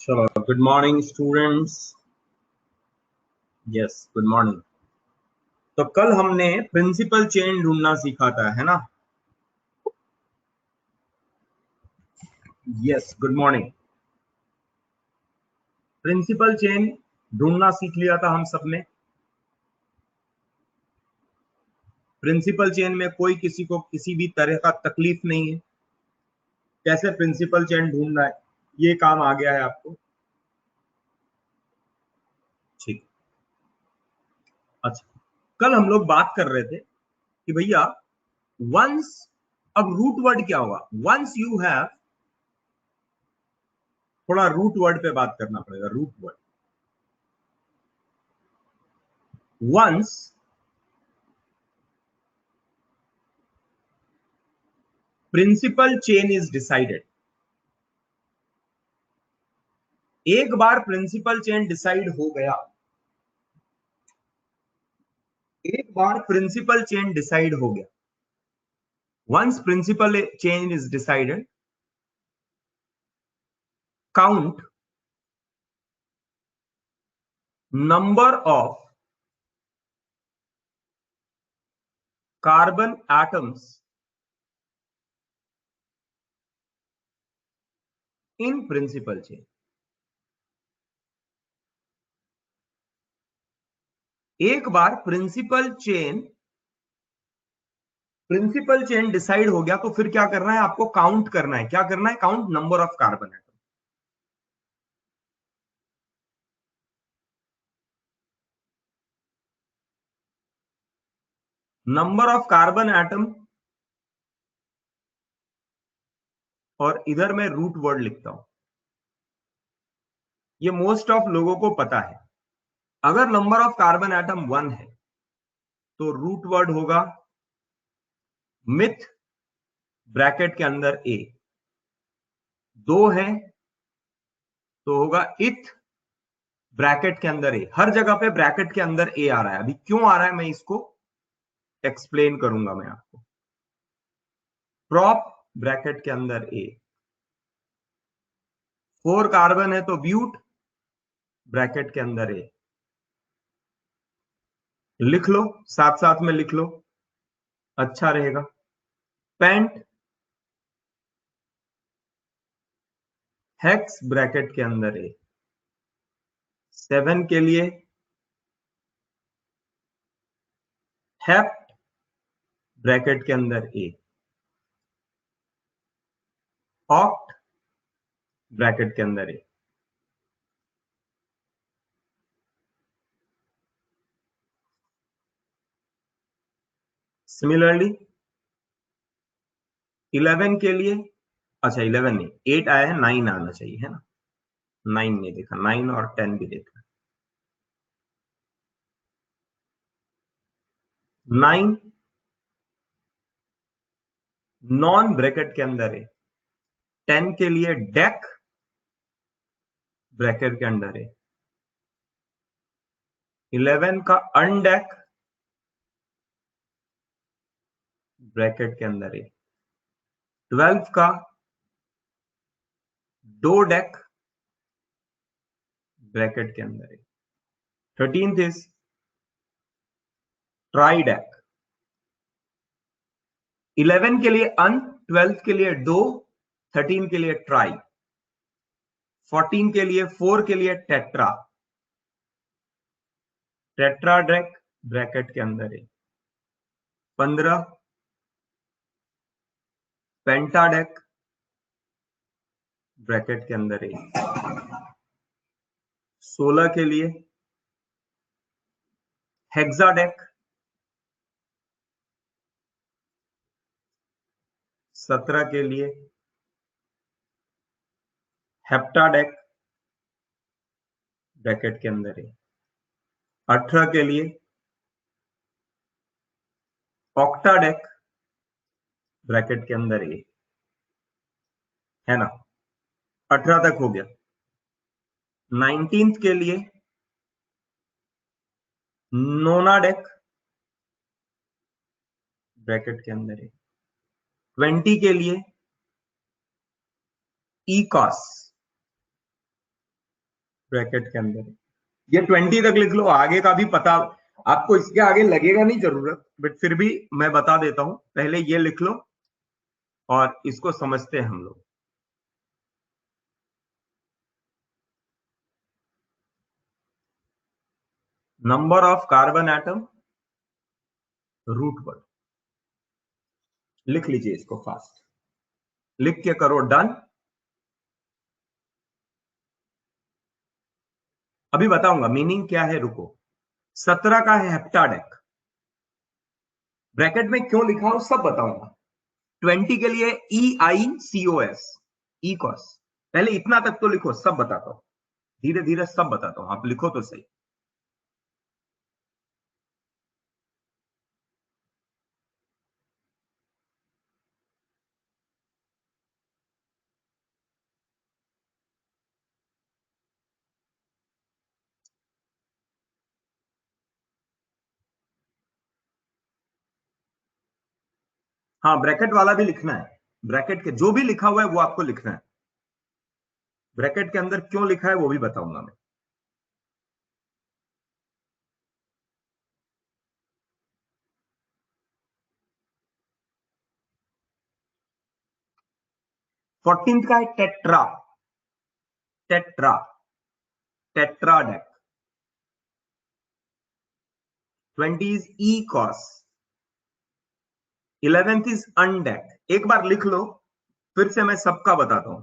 चलो, good morning students. Yes, good morning. तो कल हमने प्रिंसिपल चेन ढूंढना सीखा था, है ना? Yes, good morning. Principal chain ढूंढना सीख लिया था हम सब ने। प्रिंसिपल चेन में कोई किसी को किसी भी तरह का तकलीफ नहीं है। कैसे प्रिंसिपल चेन ढूंढना है, ये काम आ गया है आपको। ठीक। अच्छा, कल हम लोग बात कर रहे थे कि भैया वंस, अब रूट वर्ड क्या होगा? वंस यू हैव, थोड़ा रूट वर्ड पे बात करना पड़ेगा। Root word, once principal chain is decided. एक बार प्रिंसिपल चेन डिसाइड हो गया, एक बार प्रिंसिपल चेन डिसाइड हो गया, once principal chain is decided, count number of carbon atoms in principal chain. एक बार प्रिंसिपल चेन डिसाइड हो गया तो फिर क्या करना है आपको? काउंट करना है। क्या करना है? Count number of carbon atom. Number of carbon atom, और इधर मैं रूट वर्ड लिखता हूं। ये मोस्ट ऑफ लोगों को पता है। अगर नंबर ऑफ कार्बन एटम 1 है तो रूट वर्ड होगा मिथ, ब्रैकेट के अंदर ए। 2 है तो होगा इथ, ब्रैकेट के अंदर ए। हर जगह पे ब्रैकेट के अंदर ए आ रहा है। अभी क्यों आ रहा है मैं इसको एक्सप्लेन करूंगा मैं आपको। प्रॉप, ब्रैकेट के अंदर ए। 4 कार्बन है तो ब्यूट, ब्रैकेट के अंदर ए। लिख लो, साथ साथ में लिख लो, अच्छा रहेगा। पेंट, हेक्स, ब्रैकेट के अंदर ए। 7 के लिए हेप्ट, ब्रैकेट के अंदर ए। ऑक्ट, ब्रैकेट के अंदर ए। सिमिलरली 11 के लिए, अच्छा 11 नहीं, 8 आया है, 9 आना चाहिए, है ना? 9 नहीं देखा, 9 और 10 भी देखा। 9 नॉन, ब्रैकेट के अंदर है। 10 के लिए डेक, ब्रैकेट के अंदर है। 11 का अनडेक, ब्रैकेट के अंदर है। 12 का डो डेक, ब्रैकेट के अंदर है। 13th is try deck. 11 के लिए अन, 12 के लिए डो, 13 के लिए ट्राई, 14 के लिए 4 के लिए टेट्रा, टेट्रा डेक, ब्रैकेट के अंदर है। 15 पेंटाडेक, ब्रैकेट के अंदर है। 16 के लिए हेक्साडेक, 17 के लिए हेप्टाडेक, ब्रैकेट के अंदर है। 18 के लिए ऑक्टाडेक, ब्रैकेट के अंदर है ना? 18 तक हो गया। 19th के लिए नोनाडेक, ब्रैकेट के अंदर है। 20 के लिए ईकॉस, ब्रैकेट के अंदर ये 20 तक लिख लो, आगे का भी पता आपको, इसके आगे लगेगा नहीं जरूरत, बट फिर भी मैं बता देता हूं, पहले ये लिख लो और इसको समझते हैं हम लोग। Number of carbon atom root word, लिख लीजिए इसको फास्ट, लिख के करो डन। अभी बताऊंगा मीनिंग क्या है, रुको। 17 का है हेप्टाडेक, ब्रैकेट में क्यों लिखा हूं सब बताऊंगा। 20 के लिए EICOS, इकॉस, पहले इतना तक तो लिखो, सब बताता हूं, धीरे धीरे सब बताता हूं, आप लिखो तो सही। हाँ, ब्रैकेट वाला भी लिखना है, ब्रैकेट के जो भी लिखा हुआ है वो आपको लिखना है, ब्रैकेट के अंदर क्यों लिखा है वो भी बताऊंगा मैं। फोर्टींथ का है tetra, tetra, tetradec. 20 is icos, 11th is undec. एक बार लिख लो, फिर से मैं सबका बताता हूं।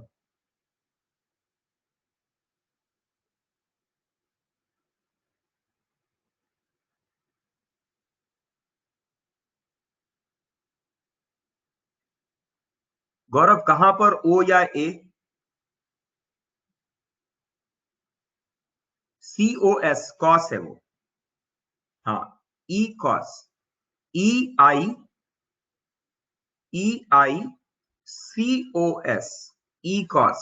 गौरव कहां पर ओ या ए? COS, कॉस है वो, हाँ, E cos, EICOS, E cos,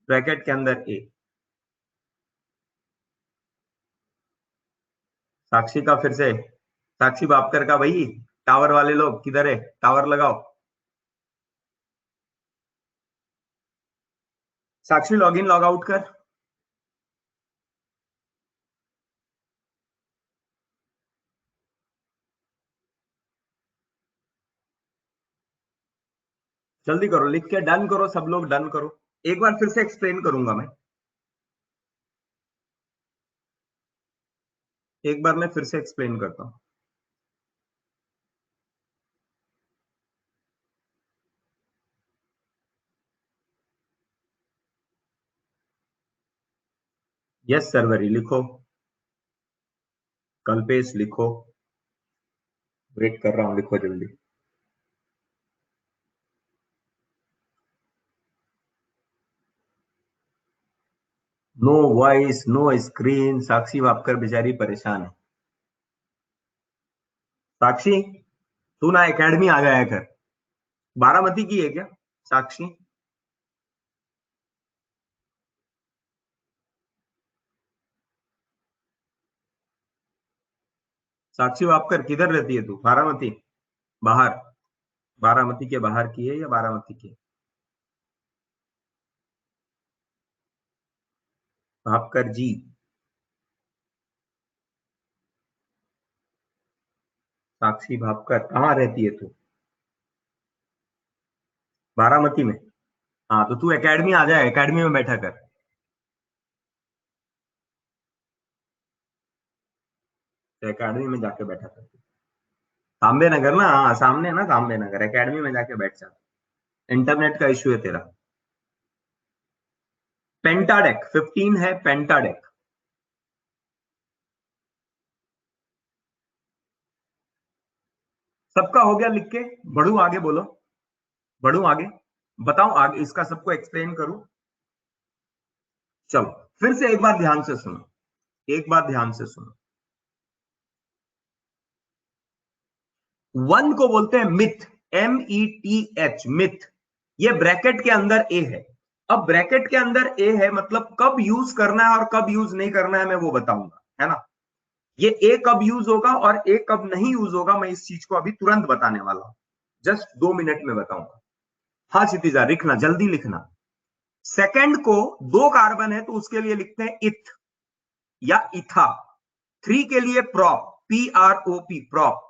bracket के अंदर ए। साक्षी का फिर से, साक्षी बापकर का, भाई टावर वाले लोग किधर है, टावर लगाओ। साक्षी लॉग इन लॉग आउट कर। जल्दी करो, लिख के डन करो, सब लोग डन करो। एक बार फिर से एक्सप्लेन करूंगा मैं, एक बार मैं फिर से एक्सप्लेन करता हूं। यस सर्वरी लिखो, कल्पेश लिखो, वेट कर रहा हूं, लिखो जल्दी। नो वॉइस नो स्क्रीन, साक्षी वापकर बेचारी परेशान है। साक्षी तू ना एकेडमी आ जाया कर, बारामती की है क्या साक्षी? साक्षी वापकर किधर रहती है तू? बारामती बाहर, बारामती के बाहर की है या बारामती की? भापकर जी, साक्षी भापकर कहाँ रहती है तू? बारामती में? हाँ तो तू एकेडमी आ जाए, एकेडमी में बैठा कर, तो एकेडमी में जाके बैठा कर। तांबे नगर ना, हाँ सामने ना तांबे नगर, एकेडमी में जाके बैठ जा। इंटरनेट का इश्यू है तेरा। पेंटाडेक 15 है, पेंटाडेक। सबका हो गया लिख के? बढ़ू आगे, बोलो, बढ़ू आगे, बताओ आगे, इसका सबको एक्सप्लेन करूं? चलो फिर से एक बार ध्यान से सुनो, एक बार ध्यान से सुनो। वन को बोलते हैं मिथ, METH, मिथ। ये ब्रैकेट के अंदर ए है। अब ब्रैकेट के अंदर ए है, मतलब कब यूज करना है और कब यूज नहीं करना है मैं वो बताऊंगा, है ना। ये ए कब यूज होगा और ए कब नहीं यूज होगा, मैं इस चीज को अभी तुरंत बताने वाला हूं, जस्ट 2 मिनट में बताऊंगा। हाँ क्षितिजा, लिखना, जल्दी लिखना। सेकंड को 2 कार्बन है तो उसके लिए लिखते हैं इथ या इथा। 3 के लिए प्रोप, PROP, प्रोप।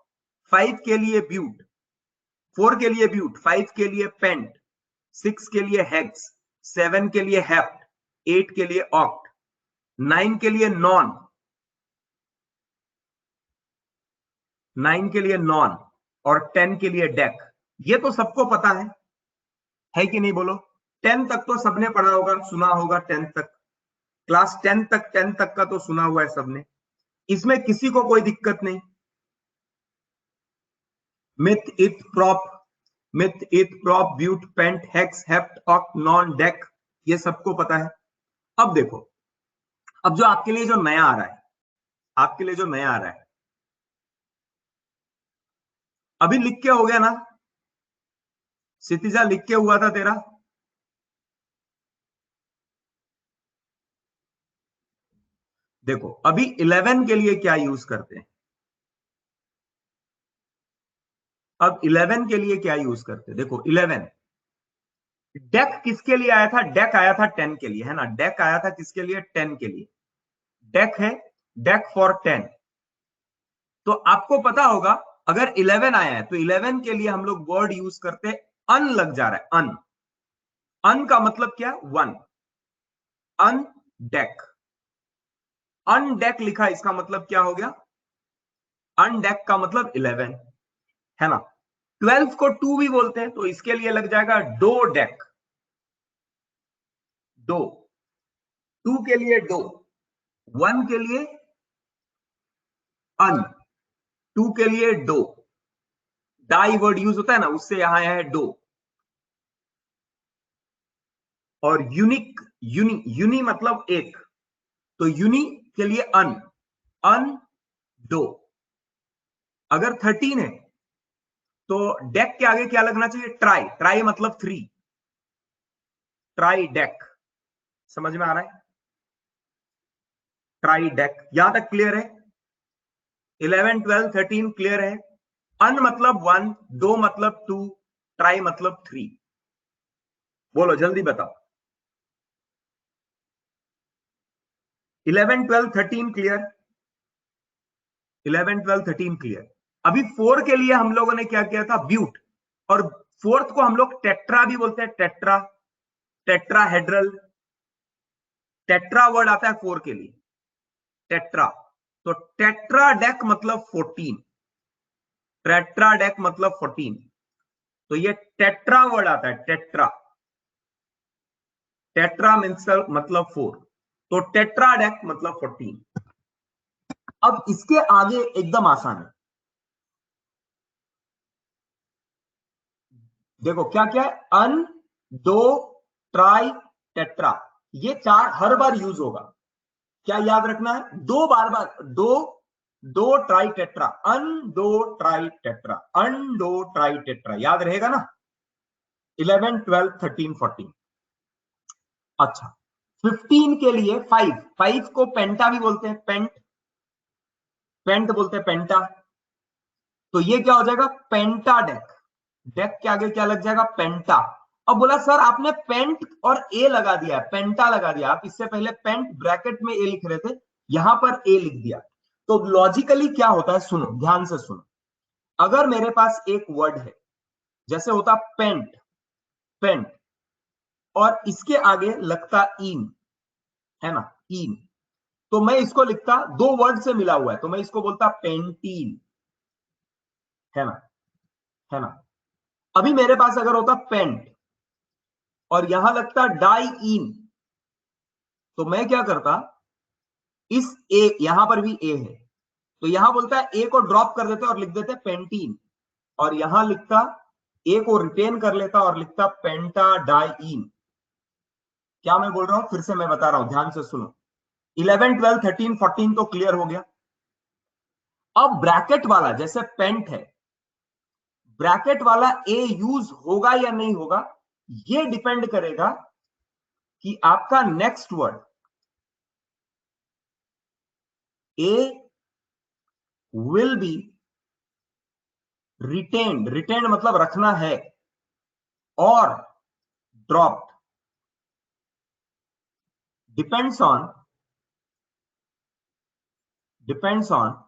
5 के लिए ब्यूट, 4 के लिए ब्यूट, 5 के लिए पेंट, 6 के लिए हेक्स, 7 के लिए हेप्ट, 8 के लिए ऑक्ट, 9 के लिए नॉन, 9 के लिए नॉन, और 10 के लिए डेक। ये तो सबको पता है कि नहीं बोलो? 10 तक तो सबने पढ़ा होगा, सुना होगा। 10 तक, क्लास 10 तक, 10 तक का तो सुना हुआ है सबने, इसमें किसी को कोई दिक्कत नहीं। Meth, eth, prop, meth, eth, prop, but, pent, hex, hept, oct, non, dec, ये सबको पता है। अब देखो, अब जो आपके लिए जो नया आ रहा है, आपके लिए जो नया आ रहा है, अभी लिख के हो गया ना? क्षितिजा, लिख के हुआ था तेरा? देखो अभी 11 के लिए क्या यूज करते हैं, अब 11 के लिए क्या यूज करते हैं? देखो 11, डेक किसके लिए आया था? डेक आया था 10 के लिए, है ना? डेक आया था किसके लिए? 10 के लिए। डेक है, डेक फॉर 10। तो आपको पता होगा, अगर 11 आया है तो 11 के लिए हम लोग वर्ड यूज करते हैं, अन लग जा रहा है, अन। अन का मतलब क्या? 1। अन डेक, अन डेक लिखा, इसका मतलब क्या हो गया? अन डेक का मतलब 11, है ना? 12 को 2 भी बोलते हैं, तो इसके लिए लग जाएगा डो डेक, डो। 2 के लिए डो, 1 के लिए अन, 2 के लिए डो। डाई वर्ड यूज होता है ना, उससे यहां है डो। और यूनिक, यूनी मतलब एक, तो यूनी के लिए अन, अन डो। अगर 13 है तो डेक के आगे क्या लगना चाहिए? ट्राई, ट्राई मतलब 3, ट्राई डेक। समझ में आ रहा है? ट्राई डेक, यहां तक क्लियर है? 11, 12, 13 क्लियर है? अन मतलब 1, दो मतलब 2, ट्राई मतलब 3। बोलो जल्दी बताओ। 11, 12, 13 क्लियर? 11, 12, 13 क्लियर? अभी 4 के लिए हम लोगों ने क्या किया था? ब्यूट। और फोर्थ को हम लोग टेट्रा भी बोलते हैं, टेट्रा, टेट्राहेड्रल। टेट्रा वर्ड आता है 4 के लिए, टेट्रा। तो टेट्राडेक मतलब 14, टेट्राडेक मतलब 14। तो ये टेट्रा वर्ड आता है, टेट्रा। टेट्रा मीन्स मतलब 4, तो टेट्राडेक मतलब 14। अब इसके आगे एकदम आसान है। देखो क्या क्या है? अन, दो, ट्राई, टेट्रा, ये 4 हर बार यूज होगा। क्या याद रखना है? दो बार बार, दो, दो ट्राई टेट्रा, अन दो ट्राई टेट्रा, अन दो ट्राई टेट्रा, याद रहेगा ना? 11, 12, 13, 14। अच्छा, 15 के लिए 5, 5 को पेंटा भी बोलते हैं, पेंट, पेंट बोलते हैं, पेंटा। तो ये क्या हो जाएगा? पेंटा डेक। डेक के आगे क्या लग जाएगा? पेंटा। अब बोला सर आपने पेंट और ए लगा दिया, पेंटा लगा दिया। आप इससे पहले पेंट ब्रैकेट में ए लिख रहे थे, यहां पर ए लिख दिया। तो लॉजिकली क्या होता है, सुनो ध्यान से सुनो। अगर मेरे पास एक वर्ड है, जैसे होता पेंट, पेंट, और इसके आगे लगता इन, है ना, इन, तो मैं इसको लिखता, दो वर्ड से मिला हुआ है, तो मैं इसको बोलता पेंटीन, है ना, है ना। अभी मेरे पास अगर होता पेंट और यहां लगता डाई इन, तो मैं क्या करता, इस ए, यहां पर भी ए है, तो यहां बोलता है ए को ड्रॉप कर देते और लिख देते पेंटीन, और यहां लिखता, ए को रिटेन कर लेता और लिखता पेंटाडाइन। क्या मैं बोल रहा हूं? फिर से मैं बता रहा हूं, ध्यान से सुनो। 11, 12, 13, 14 तो क्लियर हो गया। अब ब्रैकेट वाला, जैसे पेंट है, ब्रैकेट वाला ए यूज होगा या नहीं होगा, ये डिपेंड करेगा कि आपका next word a will be retained, retained मतलब रखना है, और dropped, depends on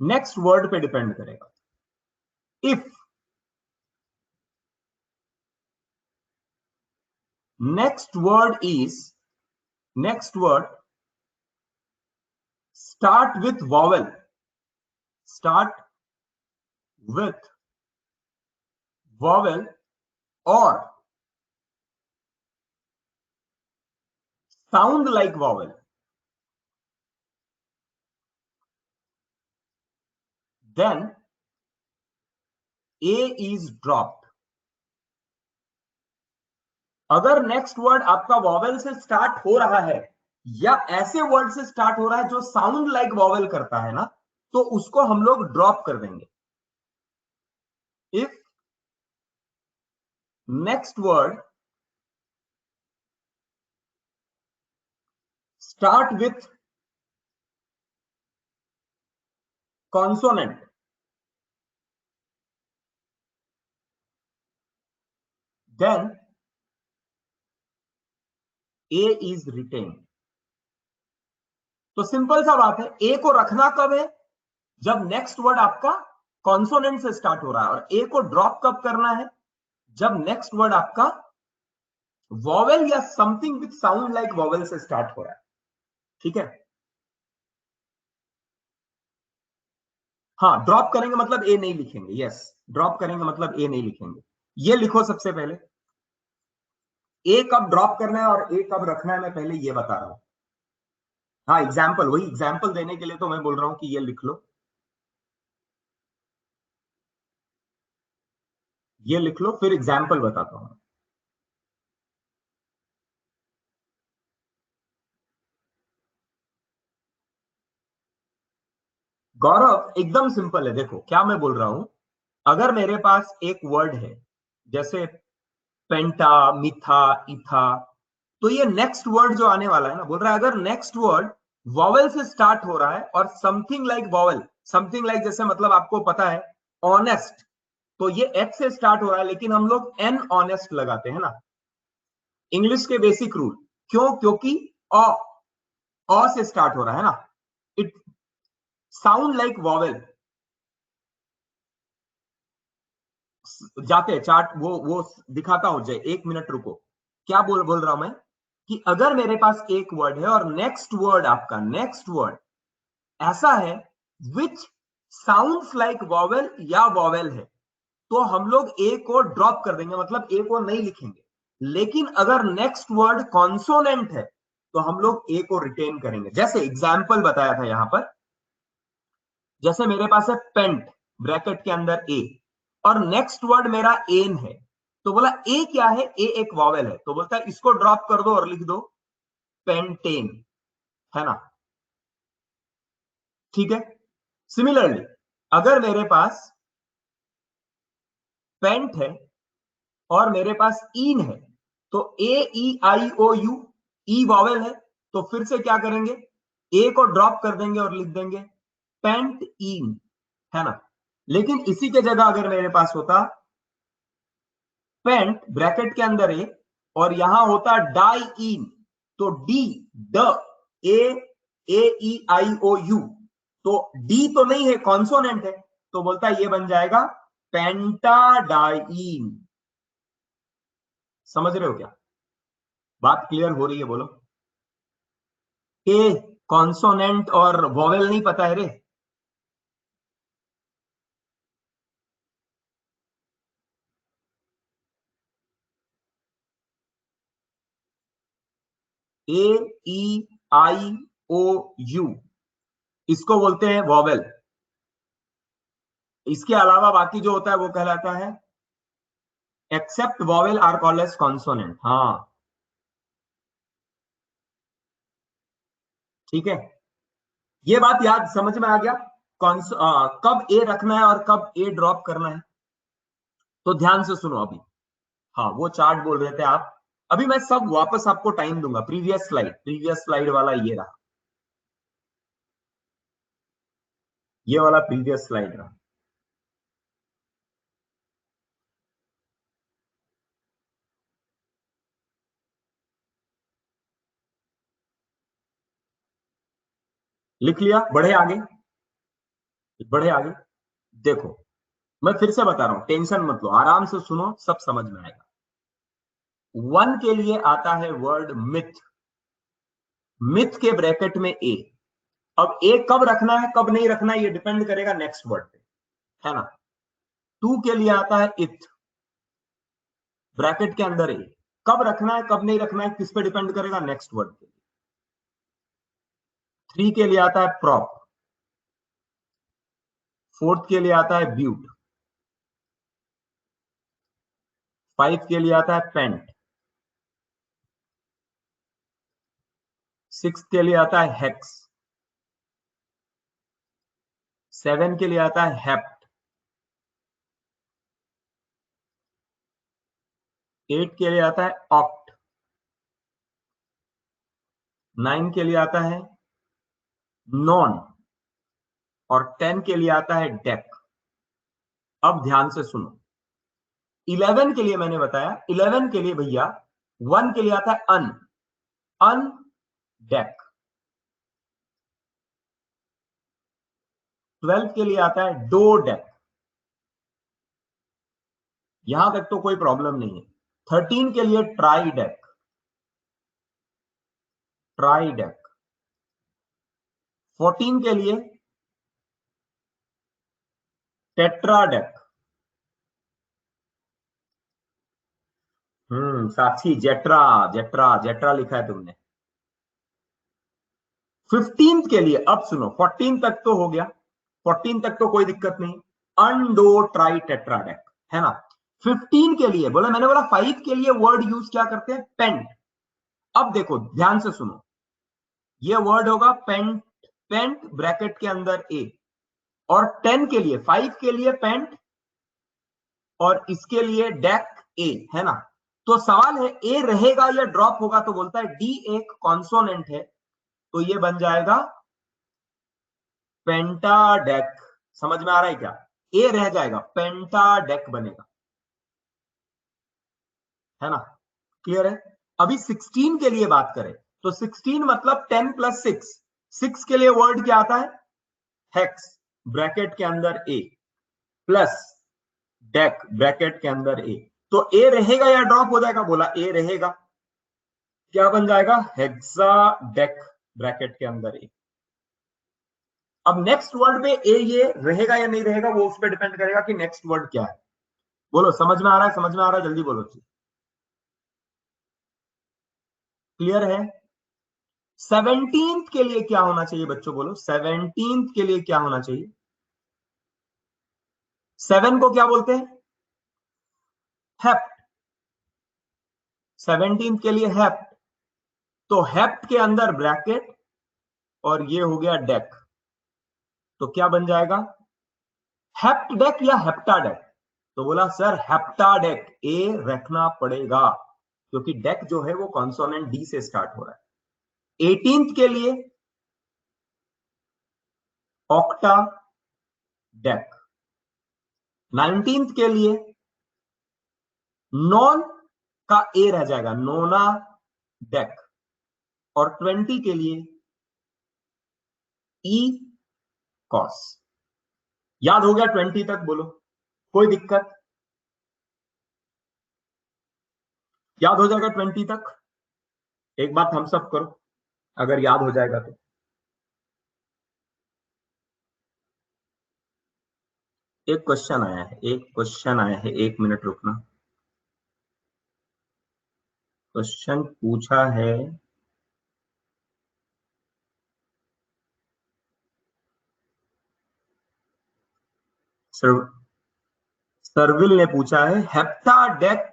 next word पे डिपेंड करेगा. If next word start with vowel or sound like vowel, then A is dropped. अगर नेक्स्ट वर्ड आपका वॉवेल से स्टार्ट हो रहा है या ऐसे वर्ड से स्टार्ट हो रहा है जो साउंड लाइक वॉवेल करता है ना, तो उसको हम लोग ड्रॉप कर देंगे. If next word start with consonant, then A is retained. तो सिंपल सा बात है, ए को रखना कब है? जब नेक्स्ट वर्ड आपका कॉन्सोनेंट से स्टार्ट हो रहा है, और ए को ड्रॉप कब करना है? जब नेक्स्ट वर्ड आपका वॉवेल या something with sound like vowel से स्टार्ट हो रहा है. ठीक है. हाँ, ड्रॉप करेंगे मतलब ए नहीं लिखेंगे. यस, ड्रॉप करेंगे मतलब ए नहीं लिखेंगे. ये लिखो सबसे पहले, ए कब ड्रॉप करना है और ए कब रखना है, मैं पहले ये बता रहा हूं. हाँ, वही एग्जाम्पल देने के लिए तो मैं बोल रहा हूं कि ये लिख लो, ये लिख लो, फिर एग्जाम्पल बताता हूं. गौरव, एकदम सिंपल है. देखो क्या मैं बोल रहा हूं. अगर मेरे पास एक वर्ड है जैसे पेंटा, मिथा, इथा, तो ये नेक्स्ट वर्ड जो आने वाला है ना, बोल रहा है अगर नेक्स्ट वर्ड वॉवेल से स्टार्ट हो रहा है और something like vowel, something like जैसे मतलब आपको पता है ऑनेस्ट, तो ये एच से स्टार्ट हो रहा है लेकिन हम लोग एन ऑनेस्ट लगाते हैं ना, इंग्लिश के बेसिक रूल. क्यों? क्योंकि अ से स्टार्ट हो रहा है ना. It sound like vowel. जाते हैं चार्ट, वो दिखाता हूं. जय, एक मिनट रुको. क्या बोल रहा हूं मैं कि अगर मेरे पास एक वर्ड है और नेक्स्ट वर्ड ऐसा है विच साउंड्स लाइक वॉवेल या वॉवेल है, तो हम लोग ए को ड्रॉप कर देंगे, मतलब ए को नहीं लिखेंगे. लेकिन अगर नेक्स्ट वर्ड कॉन्सोनेंट है तो हम लोग ए को रिटेन करेंगे. जैसे एग्जाम्पल बताया था यहां पर, जैसे मेरे पास है पेंट, ब्रैकेट के अंदर ए, और नेक्स्ट वर्ड मेरा एन है, तो बोला ए क्या है? ए एक वॉवेल है, तो बोलता है इसको ड्रॉप कर दो और लिख दो पेंटेन, है ना. ठीक है. सिमिलरली अगर मेरे पास पेंट है और मेरे पास इन है, तो ए ई आई ओ यू, ई वॉवेल है, तो फिर से क्या करेंगे? ए को ड्रॉप कर देंगे और लिख देंगे पेंट इन, है ना. लेकिन इसी के जगह अगर मेरे पास होता पेंट ब्रैकेट के अंदर ए और यहां होता डाई इन, तो डी, ड, ए, ई आई ओ यू, तो डी तो नहीं है, कॉन्सोनेंट है, तो बोलता है ये बन जाएगा पेंटाडाइन. समझ रहे हो क्या? बात क्लियर हो रही है? बोलो. ए कॉन्सोनेंट और वॉवेल नहीं पता है रे. ए ई आई ओ यू, इसको बोलते हैं वॉवेल. इसके अलावा बाकी जो होता है वो कहलाता है except vowel are called as consonant. हाँ, ठीक है. ये बात याद समझ में आ गया कब ए रखना है और कब ए ड्रॉप करना है. तो ध्यान से सुनो अभी. हाँ, वो चार्ट बोल रहे थे आप. अभी मैं सब वापस आपको टाइम दूंगा. प्रीवियस स्लाइड वाला ये रहा, ये वाला प्रीवियस स्लाइड रहा. लिख लिया, बढ़े आगे, बढ़े आगे। देखो मैं फिर से बता रहा हूं, टेंशन मत लो, आराम से सुनो, सब समझ में आएगा। 1 के लिए आता है वर्ड मिथ, मिथ के ब्रैकेट में ए। अब ए कब रखना है कब नहीं रखना है ये डिपेंड करेगा नेक्स्ट वर्ड पे, है ना। 2 के लिए आता है इथ, ब्रैकेट के अंदर ए, कब रखना है कब नहीं रखना है किस पे डिपेंड करेगा नेक्स्ट वर्ड पे। 3 के लिए आता है प्रॉप, 4th के लिए आता है ब्यूट, 5 के लिए आता है पेंट, 6 के लिए आता है हेक्स, 7 के लिए आता है हेप्ट, 8 के लिए आता है ऑक्ट, 9 के लिए आता है नॉन, और 10 के लिए आता है डेक। अब ध्यान से सुनो, 11 के लिए मैंने बताया, 11 के लिए भैया 1 के लिए आता है अन, अन डेक। 12 के लिए आता है डो डेक, यहां तक तो कोई प्रॉब्लम नहीं है। 13 के लिए ट्राई डेक, ट्राई डेक। 14 के लिए टेट्रा डेक। साक्षी जेट्रा, जेट्रा जेट्रा लिखा है तुमने। 15 के लिए, अब सुनो, 14 तक तो हो गया, 14 तक तो कोई दिक्कत नहीं, अनडो ट्राई टेट्रा डेक, है ना। 15 के लिए बोला, मैंने बोला 5 के लिए वर्ड यूज क्या करते हैं, पेंट। अब देखो ध्यान से सुनो, ये वर्ड होगा पेंट, पेंट ब्रैकेट के अंदर ए, और 10 के लिए, 5 के लिए पेंट, और इसके लिए डेक ए, है ना। तो सवाल है ए रहेगा या ड्रॉप होगा, तो बोलता है डी एक कॉन्सोनेंट है, तो ये बन जाएगा पेंटाडेक। समझ में आ रहा है क्या, ए रह जाएगा, पेंटाडेक बनेगा, है ना। क्लियर है। अभी 16 के लिए बात करें तो 16 मतलब 10 प्लस 6, 6 के लिए वर्ड क्या आता है, हेक्स ब्रैकेट के अंदर ए, प्लस डेक ब्रैकेट के अंदर ए। तो ए रहेगा या ड्रॉप हो जाएगा, बोला ए रहेगा, क्या बन जाएगा, हेक्सा डेक ब्रैकेट के अंदर ए। अब नेक्स्ट वर्ड में ए ये रहेगा या नहीं रहेगा वो उस पर डिपेंड करेगा कि नेक्स्ट वर्ड क्या है। बोलो समझ में आ रहा है, समझ में आ रहा है, जल्दी बोलो। क्लियर है। 17th के लिए क्या होना चाहिए बच्चों, बोलो 17th के लिए क्या होना चाहिए। 7 को क्या बोलते हैं, हेप्ट, 17th के लिए हेप्ट, तो हेप्ट के अंदर ब्रैकेट और ये हो गया डेक, तो क्या बन जाएगा, हेप्ट डेक या हेप्टाडेक। तो बोला सर हेप्टाडेक, ए रखना पड़ेगा क्योंकि डेक जो है वो कॉन्सोनेंट डी से स्टार्ट हो रहा है। 18th के लिए ऑक्टा डेक, 19th के लिए नॉन का ए रह जाएगा, नोना डेक, और 20 के लिए ई कॉस। याद हो गया 20 तक, बोलो कोई दिक्कत, याद हो जाएगा 20 तक। एक बात हम सब करो, अगर याद हो जाएगा तो। एक क्वेश्चन आया है, एक क्वेश्चन आया है, 1 मिनट रुकना। क्वेश्चन पूछा है, सर सर्विल ने पूछा है, हेप्टाडेक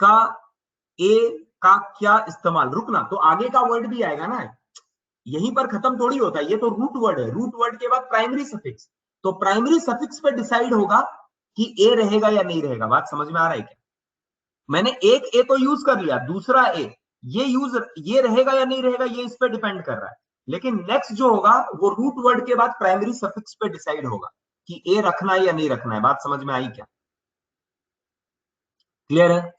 का ए का क्या इस्तेमाल, रुकना, तो आगे का वर्ड भी आएगा ना, यहीं पर खत्म थोड़ी होता है, ये तो रूट वर्ड है, रूट वर्ड के बाद प्राइमरी सफिक्स, तो प्राइमरी सफिक्स पे डिसाइड होगा कि ए रहेगा या नहीं रहेगा। बात समझ में आ रहा है क्या, मैंने एक ए तो यूज कर लिया, दूसरा ए ये रहेगा या नहीं रहेगा ये इस पे डिपेंड कर रहा है, लेकिन नेक्स्ट जो होगा वो रूट वर्ड के बाद प्राइमरी सफिक्स पे डिसाइड होगा कि ए रखना है या नहीं रखना है। बात समझ में आई क्या, क्लियर है।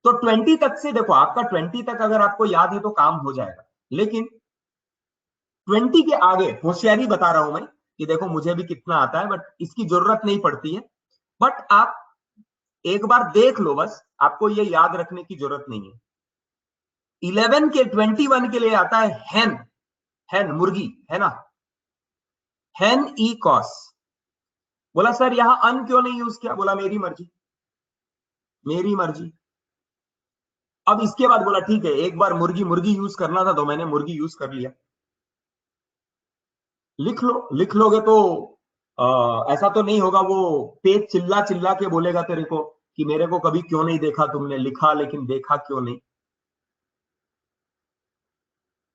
तो 20 तक से देखो, आपका 20 तक अगर आपको याद है तो काम हो जाएगा, लेकिन 20 के आगे होशियारी बता रहा हूं मैं कि देखो मुझे भी कितना आता है, बट इसकी जरूरत नहीं पड़ती है। बट आप एक बार देख लो, बस आपको ये याद रखने की जरूरत नहीं है। 11 के 21 के लिए आता है हेन, हेन मुर्गी है ना, हेन ई कॉस। बोला सर यहां अन क्यों नहीं यूज किया? बोला मेरी मर्जी, मेरी मर्जी। अब इसके बाद बोला ठीक है, एक बार मुर्गी मुर्गी यूज करना था तो मैंने मुर्गी यूज कर लिया। लिख लो, लिख लोगे तो ऐसा तो नहीं होगा वो पेज चिल्ला चिल्ला के बोलेगा तेरे को कि मेरे को कभी क्यों नहीं देखा तुमने, लिखा लेकिन देखा क्यों नहीं,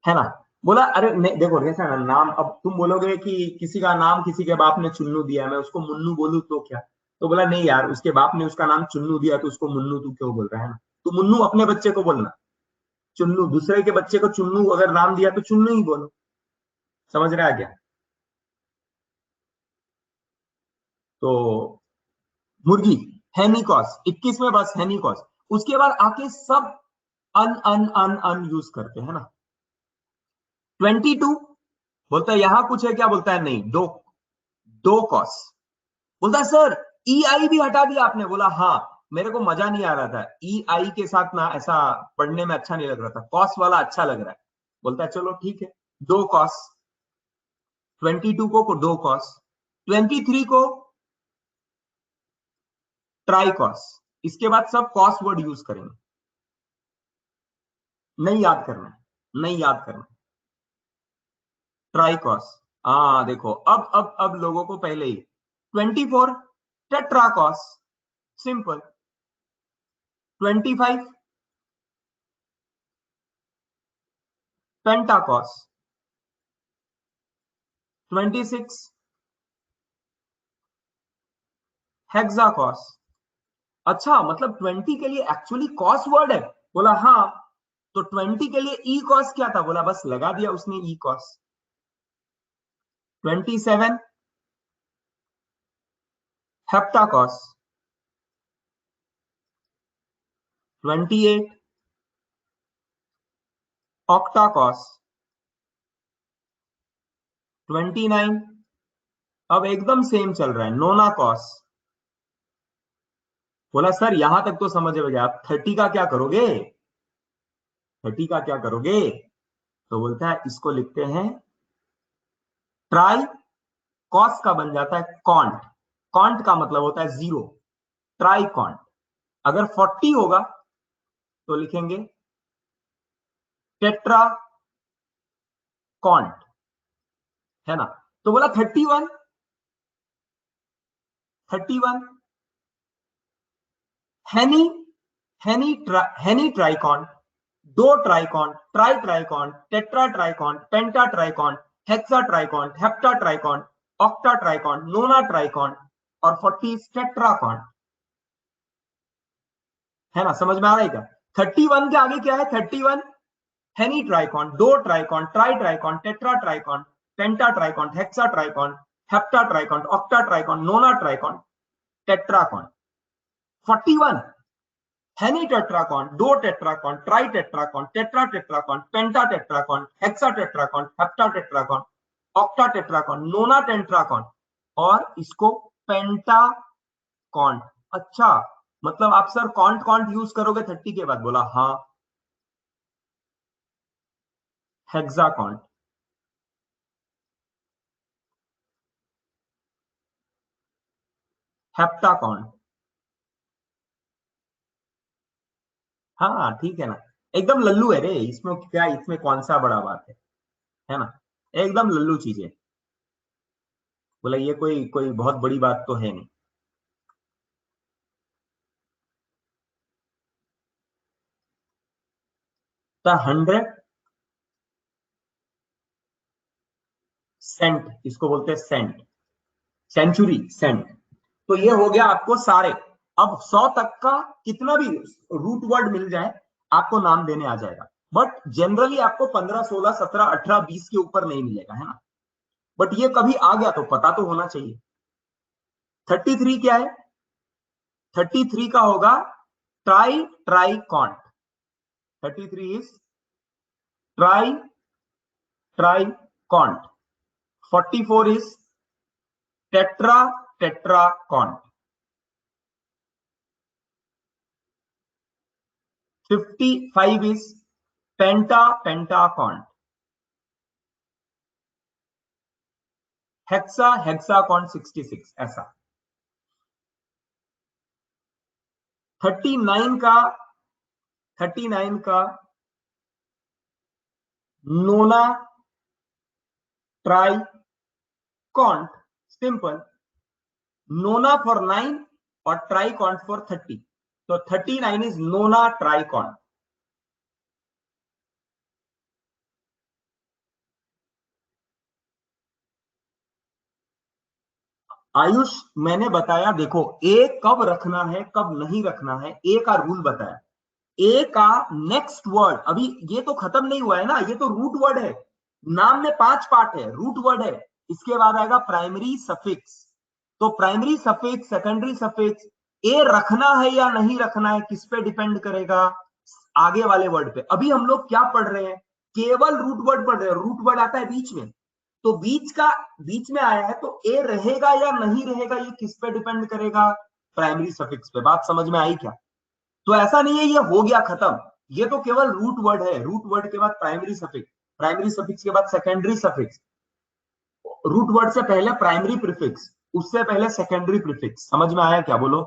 है ना। बोला अरे नहीं, देखो कैसा ना नाम, अब तुम बोलोगे कि किसी का नाम किसी के बाप ने चुन्नू दिया, मैं उसको मुन्नू बोलूं तो क्या? तो बोला नहीं यार, उसके बाप ने उसका नाम चुन्नू दिया तो उसको मुन्नू तू क्यों बोल रहा है ना। तो मुन्नू अपने बच्चे को बोलना, चुन्नू दूसरे के बच्चे को चुन्नू अगर नाम दिया तो चुन्नू ही बोलो। समझ रहा है क्या? तो मुर्गी हेनिकॉस 21 में बस हेनिकॉस। उसके बाद आके सब अन अन अन अन यूज करते हैं ना। 22 बोलता है यहां कुछ है क्या? बोलता है नहीं, दो, दो कॉस। बोलता है सर ई आई भी हटा दिया आपने? बोला हाँ, मेरे को मजा नहीं आ रहा था ई आई के साथ ना, ऐसा पढ़ने में अच्छा नहीं लग रहा था, कॉस वाला अच्छा लग रहा है। बोलता है चलो ठीक है, दो कॉस। 22 को दो कॉस, 23 को ट्राई कॉस। इसके बाद सब कॉस वर्ड यूज करेंगे, नहीं याद करना, नहीं याद करना। ट्राई कॉस, हाँ देखो अब लोगों को पहले ही 24 टेट्रा कॉस, सिंपल। 25 पेंटा कॉस, 26 हेक्सा कॉस। अच्छा मतलब 20 के लिए एक्चुअली कॉस वर्ड है? बोला हाँ। तो 20 के लिए ई कॉस क्या था? बोला बस लगा दिया उसने E cos. 27 hepta cos, 28 octa cos, 29 अब एकदम सेम चल रहा है नोना कॉस। बोला सर यहां तक तो समझ में गया, आप 30 का क्या करोगे? 30 का क्या करोगे? तो बोलता है इसको लिखते हैं ट्राई, कॉस का बन जाता है कॉन्ट, कॉन्ट का मतलब होता है जीरो, ट्राई कॉन्ट। अगर 40 होगा तो लिखेंगे टेट्रा कॉन्ट, है ना। तो बोला 31, 31 हैनी, हैनी triacon, do Tricon, tri Tricon, tetra Tricon, penta Tricon, hexa Tricon, hepta Tricon, octa Tricon, nona triacon और 40 टेट्राकॉन, है ना। समझ में आ रहा है क्या? 31 के आगे क्या है? 31 heni tricon, do Tricon, tri Tricon, tetra Tricon, penta Tricon, hexa Tricon, hepta Tricon, octa Tricon, nona tricon, tetracon. 41 heni tetracon, do tetracon, tri tetracon, tetra tetracon, penta tetracon, hexa tetracon, hepta tetracon, octa tetracon, nona tetracon और इसको पेंटाकॉन। अच्छा मतलब आप sir can't can't use करोगे 30 के बाद? बोला हाँ, हेक्साकॉन, हेप्टाकॉन। हाँ ठीक है ना, एकदम लल्लू है रे, इसमें क्या, इसमें कौन सा बड़ा बात है ना, एकदम लल्लू चीज है। बोला ये कोई कोई बहुत बड़ी बात तो है नहीं। 100 सेंट, इसको बोलते हैं सेंट, सेंचुरी सेंट। तो ये हो गया आपको सारे। अब 100 तक का कितना भी रूट वर्ड मिल जाए आपको नाम देने आ जाएगा, बट जनरली आपको 15 16 17 18 20 के ऊपर नहीं मिलेगा, है ना। बट ये कभी आ गया तो पता तो होना चाहिए। 33 क्या है? 33 का होगा try try can't. 33 is try try can't, 44 is tetracont, 55 is pentacont, hexacont 66 ऐसा। 39 का नोना try can't, simple, Nona for 9 और ट्राई कॉन्ट फॉर 30, तो 39 is Nona try can't. Ayush मैंने बताया, देखो ए कब रखना है कब नहीं रखना है, ए का रूल बताया। ए का नेक्स्ट वर्ड, अभी ये तो खत्म नहीं हुआ है ना, ये तो रूट वर्ड है, नाम में 5 पार्ट है, रूट वर्ड है। इसके बाद आएगा प्राइमरी सफिक्स, तो प्राइमरी सफिक्स, सेकेंडरी सफिक्स, ए रखना है या नहीं रखना है किस पे डिपेंड करेगा, आगे वाले वर्ड पे। अभी हम लोग क्या पढ़ रहे हैं, केवल रूट वर्ड पढ़ रहे हैं, रूट वर्ड आता है बीच में, तो बीच में आया है, तो ए रहेगा या नहीं रहेगा ये किस पे डिपेंड करेगा, प्राइमरी सफिक्स पे। बात समझ में आई क्या? तो ऐसा नहीं है ये हो गया खत्म, ये तो केवल रूट वर्ड है, रूट वर्ड के बाद प्राइमरी सफिक्स, प्राइमरी सफिक्स के बाद सेकेंडरी सफिक्स, रूट वर्ड से पहले प्राइमरी प्रीफिक्स, उससे पहले सेकेंडरी प्रीफिक्स। समझ में आया क्या, बोलो?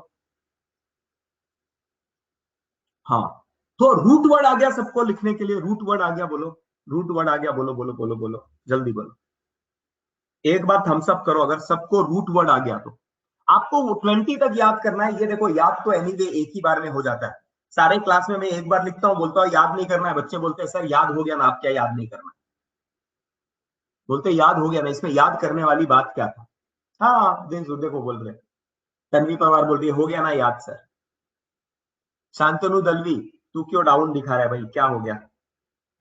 हाँ, तो रूट वर्ड आ गया सबको लिखने के लिए, रूट वर्ड आ गया, बोलो रूट वर्ड आ गया, बोलो बोलो बोलो बोलो, जल्दी बोलो। एक बार थम्स अप करो अगर सबको रूट वर्ड आ गया तो। आपको 20 तक याद करना है, ये देखो याद तो एनीवे एक ही बार में हो जाता है। सारे क्लास में मैं एक बार लिखता हूँ, बोलता हूँ याद नहीं करना है, बच्चे बोलते हैं सर याद हो गया ना, आप क्या याद नहीं करना, बोलते याद हो गया ना, इसमें याद करने वाली बात क्या था। हाँ देखो देखो बोल रहे, तन्वी पवार बोल रही है हो गया ना याद सर। शांतनु दलवी, तू क्यों डाउन दिखा रहा है भाई, क्या हो गया,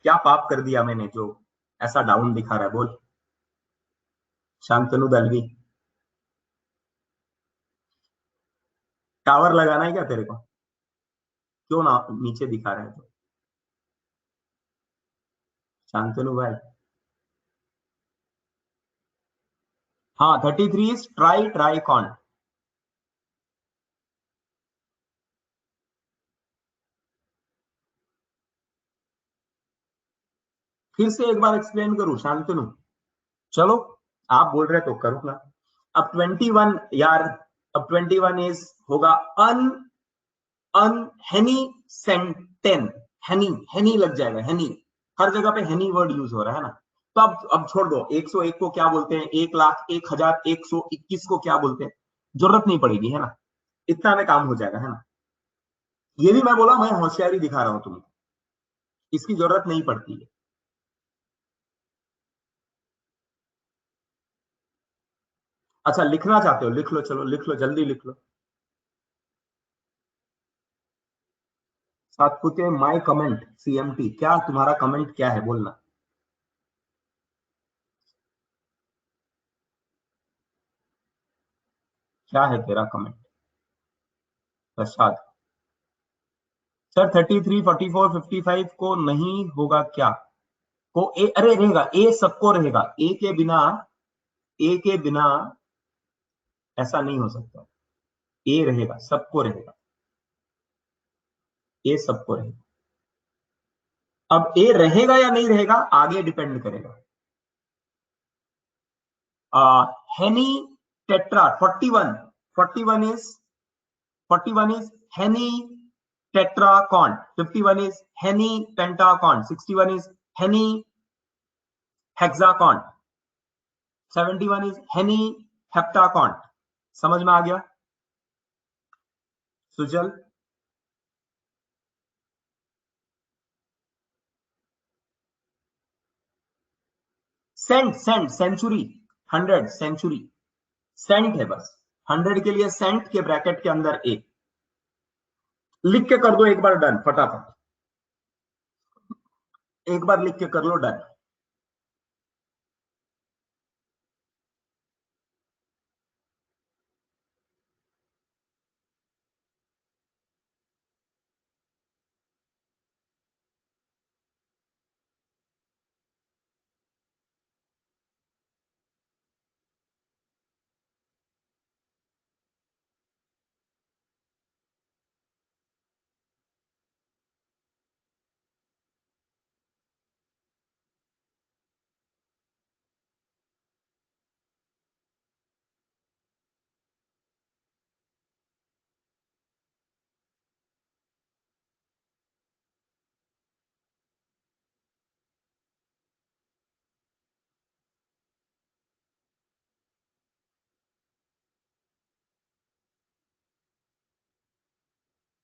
क्या पाप कर दिया मैंने जो ऐसा डाउन दिखा रहा है, बोल। शांतनु दलवी, टावर लगाना है क्या तेरे को, क्यों ना नीचे दिखा रहा है तो, शांतनु भाई। हाँ 33 इज ट्राई ट्राई कॉन। फिर से एक बार एक्सप्लेन करूं शांतनु, चलो आप बोल रहे तो करूंगा। अब 21 यार, अब 21 इज होगा अन अनहेनी सेंटेन, हेनी, हेनी लग जाएगा, हेनी, हर जगह पे हेनी वर्ड यूज हो रहा है ना। तो अब छोड़ दो, 101 को क्या बोलते हैं, 1,00,000, 1,121 को क्या बोलते हैं, जरूरत नहीं पड़ेगी है ना, इतना में काम हो जाएगा है ना। ये भी मैं बोला, मैं होशियारी दिखा रहा हूं तुमको, इसकी जरूरत नहीं पड़ती है। अच्छा लिखना चाहते हो लिख लो, चलो लिख लो, जल्दी लिख लो। सातपुते माय कमेंट सीएमटी, क्या तुम्हारा कमेंट क्या है बोलना। क्या है तेरा कमेंट प्रसाद? सर 33, 44, 55 को नहीं होगा क्या, को ए, अरे रहेगा, ए सबको रहेगा, ए के बिना ऐसा नहीं हो सकता, ए रहेगा, सबको रहेगा, ए सबको रहेगा। अब ए रहेगा या नहीं रहेगा आगे डिपेंड करेगा। हेनी tetra 41, 41 is 41 is Henny tetracont, 51 is Henny pentacont, 61 is Henny hexacont, 71 is Henny heptacont। समझ में आ गया Sujal? Cent, cent century, 100 century, cent है बस, 100 के लिए सेंट के ब्रैकेट के अंदर ए, लिख के कर दो एक बार, डन फटाफट, एक बार लिख के कर लो, डन।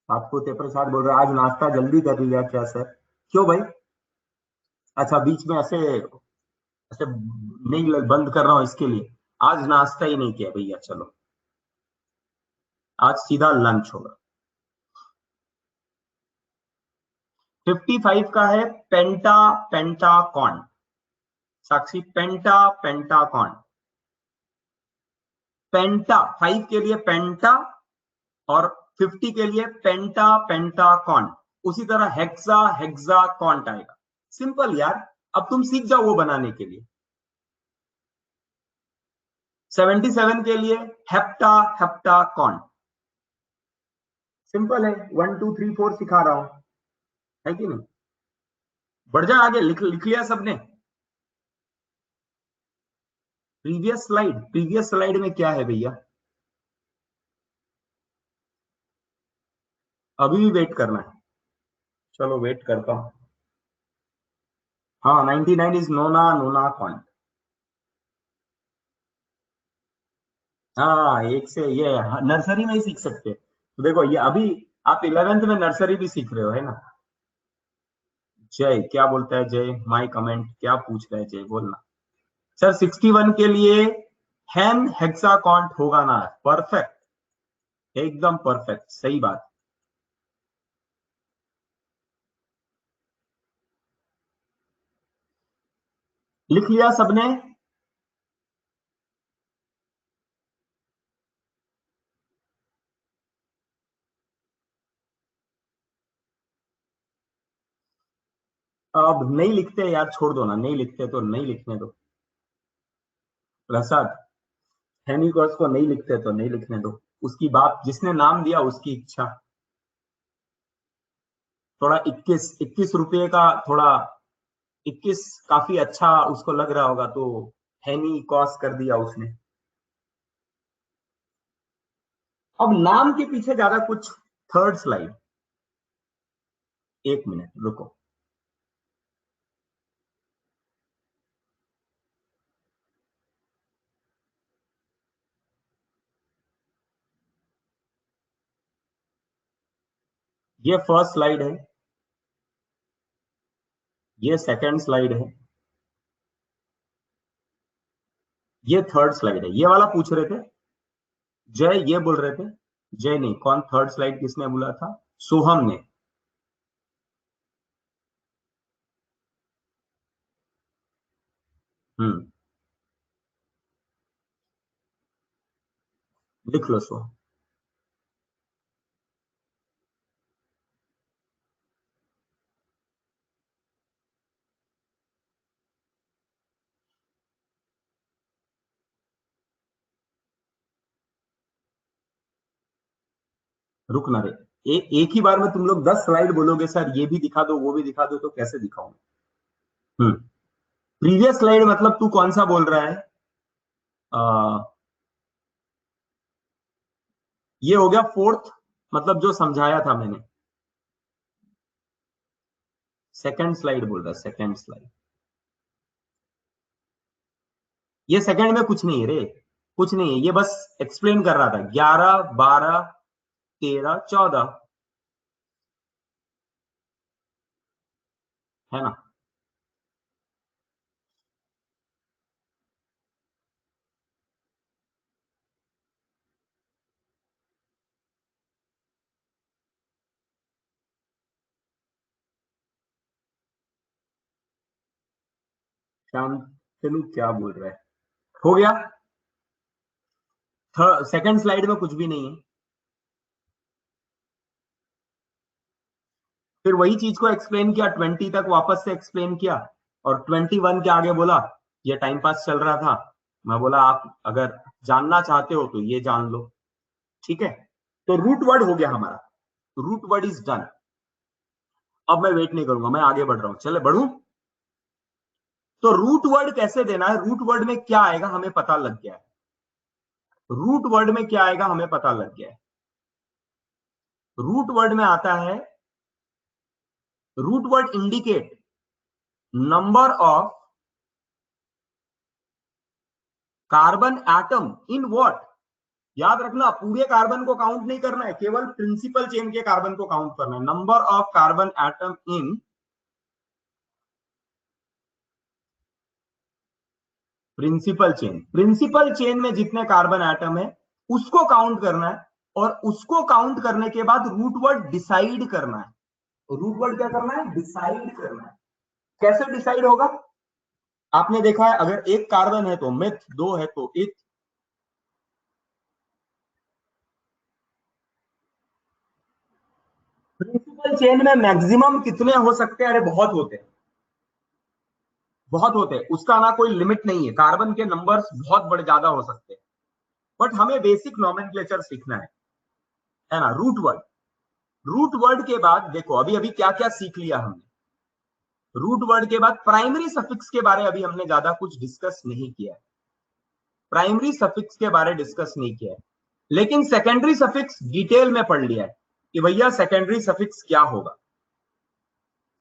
आपको ते प्रसाद बोल रहा है आज नाश्ता जल्दी कर लिया क्या सर? क्यों भाई? अच्छा बीच में ऐसे ऐसे नहीं बंद कर रहा हूँ इसके लिए। आज नाश्ता ही नहीं किया भैया, चलो आज सीधा लंच होगा। 55 का है पेंटा पेंटाकॉन। साक्षी पेंटा पेंटाकॉन। पेंटा 5 के लिए पेंटा और 50 के लिए पेंटा पेंटाकॉन। उसी तरह हेक्सा हेक्साकॉन्ट आएगा। सिंपल यार, अब तुम सीख जाओ वो बनाने के लिए। 77 के लिए हेप्टा हेप्टाकॉन। सिंपल है, 1 2 3 4 सिखा रहा हूं, है कि नहीं? बढ़ जा आगे, लिख लिया सबने? प्रीवियस स्लाइड में क्या है भैया? अभी भी वेट करना है? चलो वेट करता हूं। हाँ 99 इज नोना नोना कॉन। हाँ एक से ये नर्सरी में ही सीख सकते हैं। तो देखो ये अभी आप 11th में नर्सरी भी सीख रहे हो, है ना? जय क्या बोलता है? जय माय कमेंट क्या पूछ रहा है? जय बोलना। सर 61 के लिए हेन हेक्साकॉन्ट होगा ना? परफेक्ट, एकदम परफेक्ट, सही बात। लिख लिया सबने? अब नहीं लिखते यार, छोड़ दो ना, नहीं लिखते तो नहीं लिखने दो। प्रसाद हेनिकॉस को नहीं लिखते तो नहीं लिखने दो। उसकी बात, जिसने नाम दिया उसकी इच्छा। थोड़ा 21 रुपये का, थोड़ा 21 काफी अच्छा उसको लग रहा होगा तो हैनी कॉस कर दिया उसने। अब नाम के पीछे ज्यादा कुछ। थर्ड स्लाइड, 1 मिनट रुको। ये फर्स्ट स्लाइड है, ये सेकंड स्लाइड है, ये थर्ड स्लाइड है। ये वाला पूछ रहे थे जय, ये बोल रहे थे जय नहीं, कौन थर्ड स्लाइड किसने बोला था? सोहम ने। हम्म, लिख लो सोहम। रुकना रे, एक ही बार में तुम लोग 10 स्लाइड बोलोगे सर ये भी दिखा दो वो भी दिखा दो, तो कैसे दिखाऊं? हम्म, प्रीवियस स्लाइड मतलब तू कौन सा बोल रहा है? आ, ये हो गया फोर्थ, मतलब जो समझाया था मैंने। सेकंड स्लाइड बोल रहा है, सेकंड स्लाइड। ये सेकंड में कुछ नहीं है रे, कुछ नहीं है, ये बस एक्सप्लेन कर रहा था। 11 12 13 14, है ना? शांतनु क्या बोल रहा है? हो गया। सेकंड स्लाइड में कुछ भी नहीं है। फिर वही चीज को एक्सप्लेन किया, 20 तक वापस से एक्सप्लेन किया, और 21 के आगे बोला ये टाइम पास चल रहा था। मैं बोला आप अगर जानना चाहते हो तो ये जान लो, ठीक है? तो रूट वर्ड हो गया हमारा, रूट वर्ड इज डन। अब मैं वेट नहीं करूंगा, मैं आगे बढ़ रहा हूं, चले बढ़ू। तो रूट वर्ड कैसे देना है, रूट वर्ड में क्या आएगा हमें पता लग गया है। रूट वर्ड में क्या आएगा हमें पता लग गया है। रूट वर्ड में आता है, root word indicate number of carbon atom in what? याद रखना, पूरे कार्बन को काउंट नहीं करना है, केवल प्रिंसिपल चेन के कार्बन को काउंट करना है। Number of carbon atom in principal chain, principal chain में जितने कार्बन एटम है उसको काउंट करना है, और उसको काउंट करने के बाद रूट वर्ड डिसाइड करना है। रूट वर्ड क्या करना है? डिसाइड करना है। कैसे डिसाइड होगा? आपने देखा है, अगर एक कार्बन है तो मिथ, दो है तो इथ। प्रिंसिपल चेन में मैक्सिमम कितने हो सकते हैं? अरे बहुत होते हैं, बहुत होते हैं, उसका ना कोई लिमिट नहीं है। कार्बन के नंबर्स बहुत बड़े ज्यादा हो सकते हैं, बट हमें बेसिक नॉमेनक्लेचर सीखना है ना। रूट वर्ड, रूट वर्ड के बाद देखो अभी अभी क्या क्या सीख लिया हमने। रूट वर्ड के बाद प्राइमरी सफिक्स के बारे अभी हमने ज्यादा कुछ डिस्कस नहीं किया है, प्राइमरी सफिक्स के बारे डिस्कस नहीं किया है, लेकिन सेकेंडरी सफिक्स डिटेल में पढ़ लिया है कि भैया सेकेंडरी सफिक्स क्या होगा।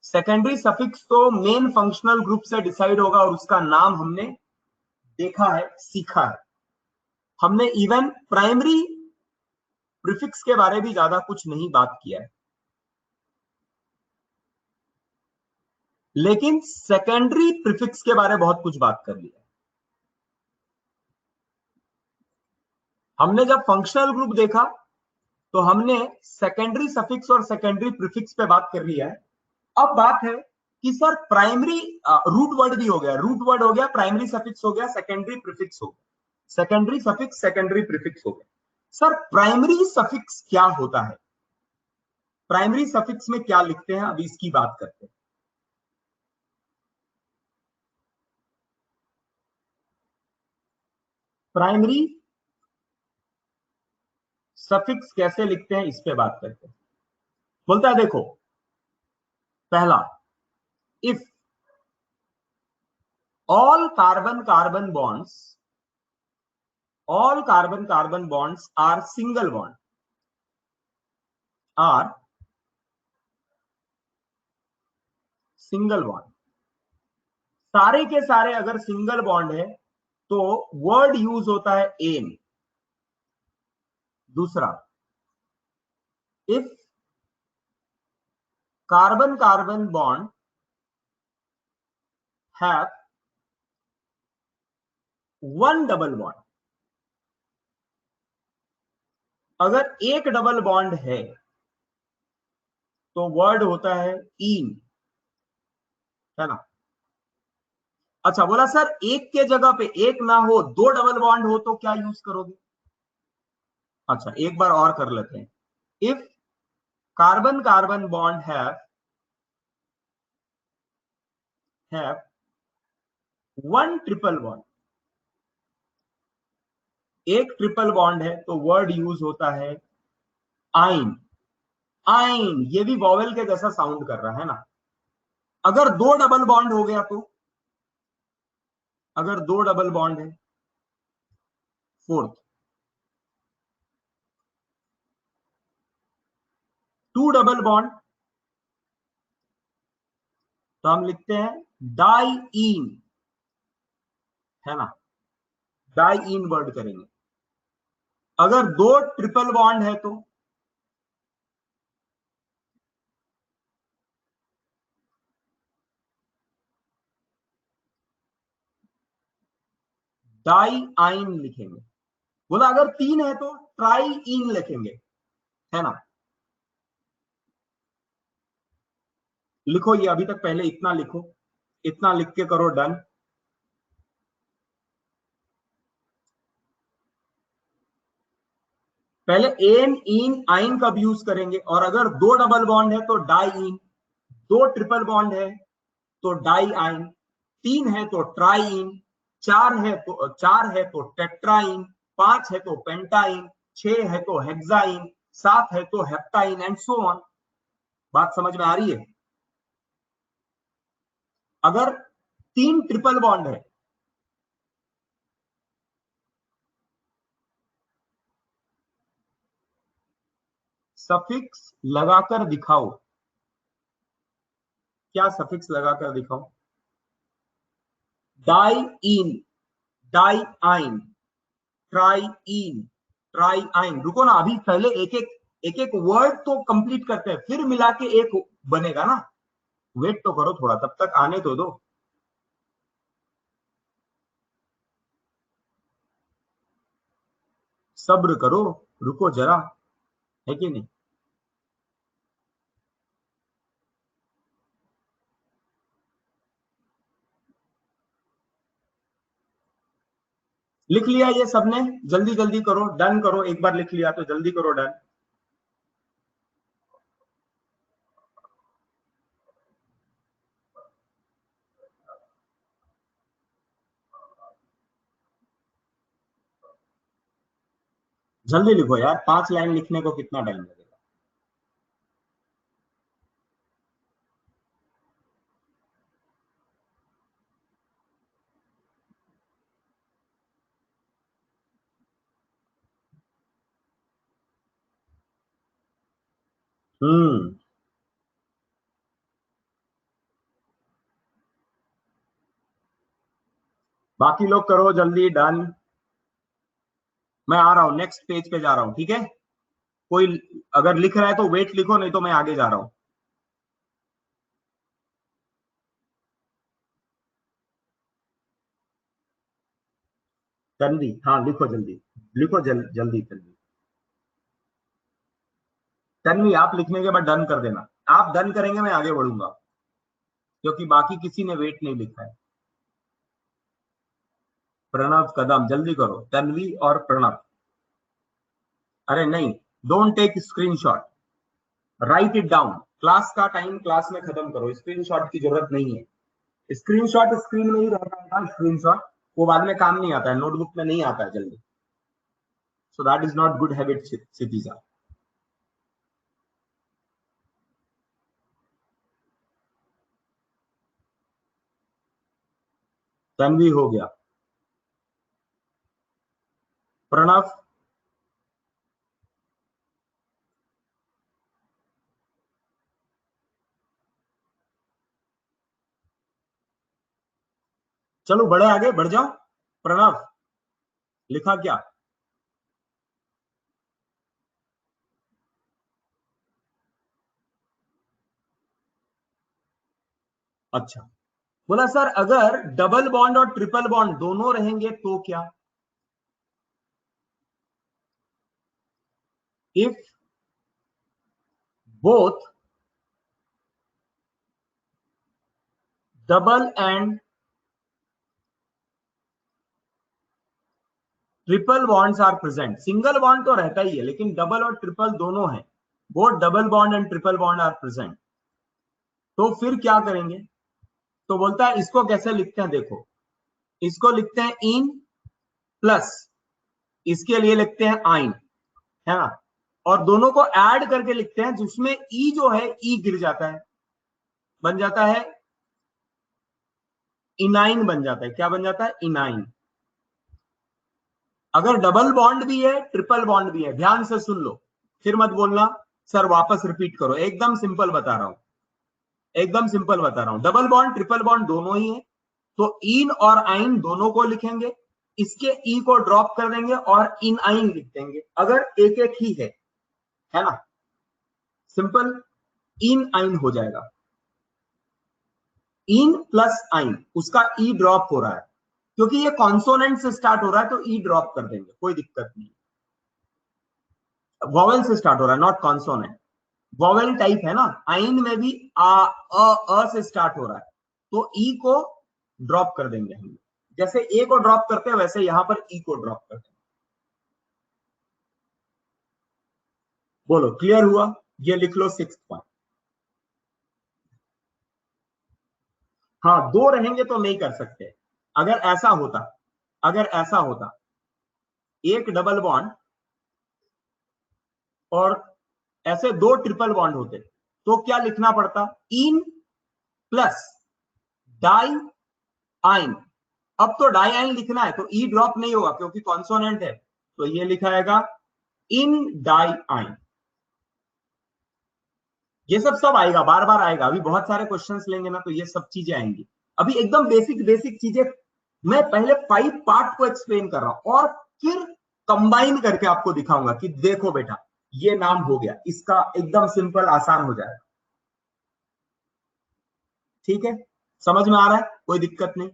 सेकेंडरी सफिक्स तो मेन फंक्शनल ग्रुप से डिसाइड होगा, और उसका नाम हमने देखा है, सीखा है। हमने इवन प्राइमरी प्रीफिक्स के बारे भी ज्यादा कुछ नहीं बात किया है, लेकिन सेकेंडरी प्रीफिक्स के बारे बहुत कुछ बात कर लिया है। हमने जब फंक्शनल ग्रुप देखा तो हमने सेकेंडरी सफिक्स और सेकेंडरी प्रीफिक्स पे बात कर लिया है। अब बात है कि सर प्राइमरी रूट वर्ड भी हो गया, रूट वर्ड हो गया, प्राइमरी सफिक्स हो गया, सेकेंडरी प्रीफिक्स हो गया, सेकेंडरी सफिक्स सेकेंडरी प्रीफिक्स हो गया। सर प्राइमरी सफिक्स क्या होता है? प्राइमरी सफिक्स में क्या लिखते हैं, अभी इसकी बात करते हैं। प्राइमरी सफिक्स कैसे लिखते हैं इस पे बात करते हैं। बोलता है देखो, पहला, if all carbon carbon bonds, all carbon carbon bonds are single bond, are single bond, सारे के सारे अगर सिंगल बॉन्ड है तो वर्ड यूज होता है एन। दूसरा, if carbon carbon bond have one double bond, अगर एक डबल बॉन्ड है तो वर्ड होता है इन, है ना। अच्छा, बोला सर एक के जगह पे एक ना हो, दो डबल बॉन्ड हो तो क्या यूज करोगे? अच्छा, एक बार और कर लेते हैं। If carbon carbon bond have one triple bond, एक ट्रिपल बॉन्ड है तो वर्ड यूज होता है आइन। आइन ये भी वॉवेल के जैसा साउंड कर रहा है ना। अगर दो डबल बॉन्ड हो गया तो, अगर दो डबल बॉन्ड है, फोर्थ, टू डबल बॉन्ड तो हम लिखते हैं डाई इन, है ना, डाई इन वर्ड करेंगे। अगर दो ट्रिपल बॉन्ड है तो डाई आइन लिखेंगे। बोला अगर तीन है तो ट्राई इन लिखेंगे, है ना। लिखो ये, अभी तक पहले इतना लिखो, इतना लिख के करो डन। पहले एन इन आइन कब यूज करेंगे, और अगर दो डबल बॉन्ड है तो डाई इन, दो ट्रिपल बॉन्ड है तो डाई आइन, तीन है तो ट्राई इन, चार है तो टेट्राइन, पांच है तो पेंटाइन, छह है तो हेक्साइन, सात है तो हेप्टाइन, एंड सो ऑन। बात समझ में आ रही है? अगर तीन ट्रिपल बॉन्ड है, सफिक्स लगाकर दिखाओ। क्या सफिक्स लगाकर दिखाओ? डाई इन, डाई आइन, ट्राई इन, ट्राई आइन, रुको ना, अभी पहले एक एक वर्ड तो कंप्लीट करते हैं, फिर मिला के एक बनेगा ना, वेट तो करो थोड़ा, तब तक आने तो दो। सब्र करो, रुको जरा, है कि नहीं? लिख लिया ये सबने? जल्दी जल्दी करो, डन करो, एक बार लिख लिया तो जल्दी करो डन। जल्दी लिखो यार, 5 लाइन लिखने को कितना टाइम लगेगा? हम्म। बाकी लोग करो जल्दी डन। मैं आ रहा हूं, नेक्स्ट पेज पे जा रहा हूं, ठीक है? कोई अगर लिख रहा है तो वेट लिखो, नहीं तो मैं आगे जा रहा हूं। तन्वी, हाँ लिखो जल्दी, लिखो जल्दी तन्वी। तन्वी आप लिखने के बाद डन कर देना, आप डन करेंगे मैं आगे बढ़ूंगा, क्योंकि बाकी किसी ने वेट नहीं लिखा है। प्रणव कदम, जल्दी करो, तन्वी और प्रणव। अरे नहीं, don't take screenshot, write it down. Class का टाइम क्लास में खत्म करो, स्क्रीनशॉट की जरूरत नहीं है। स्क्रीनशॉट स्क्रीन में ही रह जाएगा, स्क्रीनशॉट वो बाद में काम नहीं आता है, नोटबुक में नहीं आता है जल्दी। So that is not good habit सिटीजा। तन्वी हो गया। प्रणव, चलो बड़े आगे बढ़ जाओ। प्रणव, लिखा क्या? अच्छा, बोला सर अगर डबल बॉन्ड और ट्रिपल बॉन्ड दोनों रहेंगे तो क्या? If both double and triple bonds are present, single bond तो रहता ही है लेकिन डबल और ट्रिपल दोनों है, both double bond and triple bond are present, तो फिर क्या करेंगे? तो बोलता है इसको कैसे लिखते हैं, देखो, इसको लिखते हैं इन प्लस, इसके लिए लिखते हैं आइन, है ना? और दोनों को ऐड करके लिखते हैं, जिसमें ई जो है ई गिर जाता है, बन जाता है इनाइन, बन जाता है, क्या बन जाता है? इनाइन। अगर डबल बॉन्ड भी है ट्रिपल बॉन्ड भी है, ध्यान से सुन लो, फिर मत बोलना सर वापस रिपीट करो, एकदम सिंपल बता रहा हूं, एकदम सिंपल बता रहा हूं, डबल बॉन्ड ट्रिपल बॉन्ड दोनों ही है, तो इन और आइन दोनों को लिखेंगे, इसके ई को ड्रॉप कर देंगे और इन आइन लिख देंगे, अगर एक एक ही है ना? सिंपल, इन आइन हो जाएगा, इन प्लस आइन, उसका ई ड्रॉप हो रहा है, क्योंकि ये कॉन्सोनेंट से स्टार्ट हो रहा है तो ई ड्रॉप कर देंगे, कोई दिक्कत नहीं। वॉवेल से स्टार्ट हो रहा है, नॉट कॉन्सोनेंट, वॉवेल टाइप है ना, आइन में भी अ से स्टार्ट हो रहा है, तो ई को ड्रॉप कर देंगे हम, जैसे ए को ड्रॉप करते हैं वैसे यहां पर ई को ड्रॉप करते हैं। बोलो क्लियर हुआ? ये लिख लो 6th पॉइंट। हाँ, दो रहेंगे तो नहीं कर सकते, अगर ऐसा होता, अगर ऐसा होता एक डबल बॉन्ड और ऐसे दो ट्रिपल बॉन्ड होते, तो क्या लिखना पड़ता? इन प्लस डाई आइन। अब तो डाई आइन लिखना है तो ई ड्रॉप नहीं होगा क्योंकि कॉन्सोनेंट है, तो ये लिखा जाएगा इन डाई आइन। ये सब आएगा, बार बार आएगा, अभी बहुत सारे क्वेश्चंस लेंगे ना तो ये सब चीजें आएंगी, अभी एकदम बेसिक बेसिक चीजें, मैं पहले 5 पार्ट को एक्सप्लेन कर रहा हूं और फिर कंबाइन करके आपको दिखाऊंगा कि देखो बेटा ये नाम हो गया, इसका एकदम सिंपल आसान हो जाएगा। ठीक है, समझ में आ रहा है, कोई दिक्कत नहीं।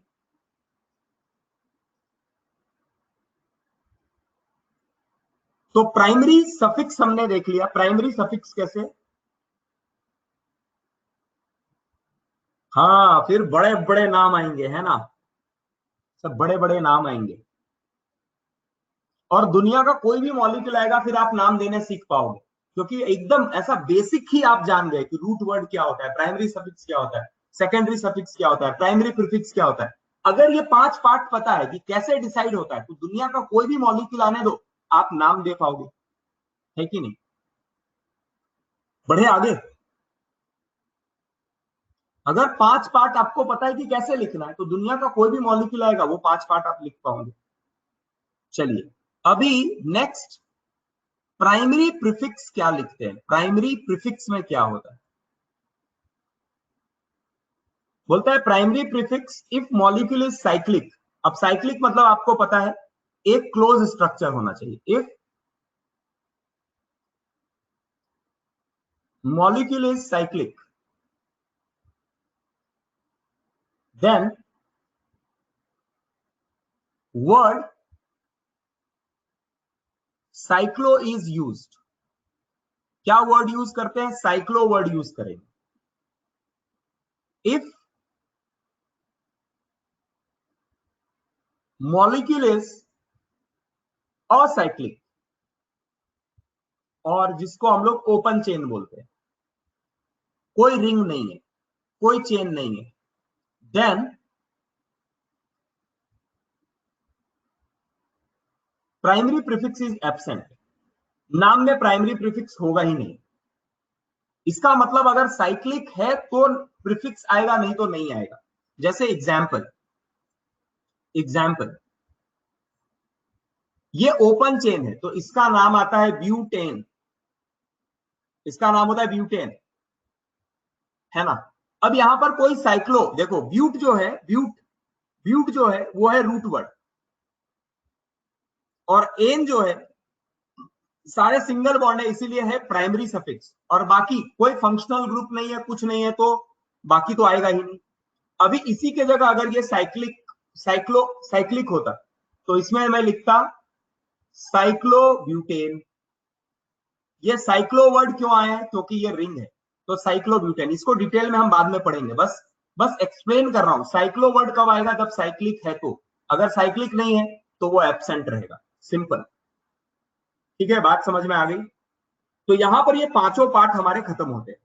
तो प्राइमरी सफिक्स हमने देख लिया। प्राइमरी सफिक्स कैसे? हाँ, फिर बड़े बड़े नाम आएंगे, है ना, सब बड़े बड़े नाम आएंगे। और दुनिया का कोई भी मॉलिक्यूल आएगा फिर आप नाम देने सीख पाओगे, क्योंकि एकदम ऐसा बेसिक ही आप जान गए कि रूट वर्ड क्या होता है, प्राइमरी सफिक्स क्या होता है, सेकेंडरी सफिक्स क्या होता है, प्राइमरी प्रीफिक्स क्या होता है। अगर ये 5 पार्ट पता है कि कैसे डिसाइड होता है, तो दुनिया का कोई भी मॉलिक्यूल आने दो, आप नाम दे पाओगे, है कि नहीं? बढ़े आगे। अगर 5 पार्ट आपको पता है कि कैसे लिखना है, तो दुनिया का कोई भी मॉलिक्यूल आएगा वो 5 पार्ट आप लिख पाओगे। चलिए, अभी नेक्स्ट, प्राइमरी प्रीफिक्स क्या लिखते हैं? प्राइमरी प्रीफिक्स में क्या होता है? बोलता है primary prefix if molecule is cyclic. अब साइक्लिक मतलब आपको पता है एक क्लोज स्ट्रक्चर होना चाहिए। If molecule is cyclic, then word cyclo is used. क्या वर्ड यूज करते हैं? साइक्लो वर्ड यूज करेंगे। इफ मॉलिक्यूल इज असाइक्लिक, और जिसको हम लोग ओपन चेन बोलते हैं, कोई रिंग नहीं है, कोई चेन नहीं है, then primary prefix is absent. नाम में प्राइमरी प्रीफिक्स होगा ही नहीं। इसका मतलब अगर साइक्लिक है तो प्रीफिक्स आएगा, नहीं तो नहीं आएगा। जैसे एग्जाम्पल, एग्जाम्पल ये ओपन चेन है तो इसका नाम आता है ब्यूटेन, इसका नाम होता है ब्यूटेन, है ना। अब यहां पर कोई साइक्लो, देखो ब्यूट जो है, ब्यूट जो है वो है रूट वर्ड, और एन जो है सारे सिंगल बॉन्ड है, इसीलिए है प्राइमरी सफिक्स। और बाकी कोई फंक्शनल ग्रुप नहीं है, कुछ नहीं है, तो बाकी तो आएगा ही नहीं। अभी इसी के जगह अगर ये साइक्लिक होता, तो इसमें मैं लिखता साइक्लोब्यूटेन। ये साइक्लो वर्ड क्यों आया है? क्योंकि ये रिंग है, तो साइक्लोब्यूटेन। इसको डिटेल में हम बाद में पढ़ेंगे, बस एक्सप्लेन कर रहा हूं। साइक्लो वर्ड कब आएगा? जब साइक्लिक है तो। अगर साइक्लिक नहीं है तो वो एब्सेंट रहेगा, सिंपल। ठीक है, बात समझ में आ गई? तो यहां पर ये पांचों पार्ट हमारे खत्म होते हैं।